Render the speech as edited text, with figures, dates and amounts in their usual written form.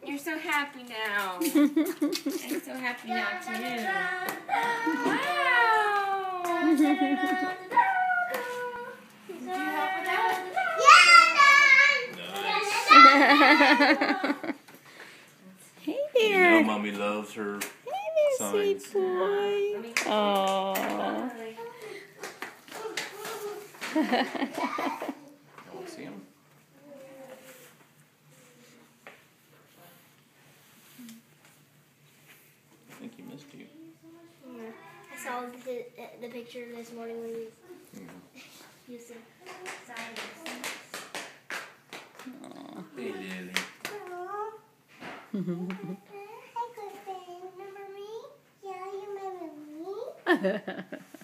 You're so happy now. I'm so happy now too. Wow. Did you help with that? Nice. Hey there. You know Mommy loves her Hey there, sweet signs. boy. Oh. You want to see him? I think he missed you. Yeah. I saw the picture this morning when you used the sign. Hey, Lily. Hi, Kristen. Remember me? Yeah, you remember me?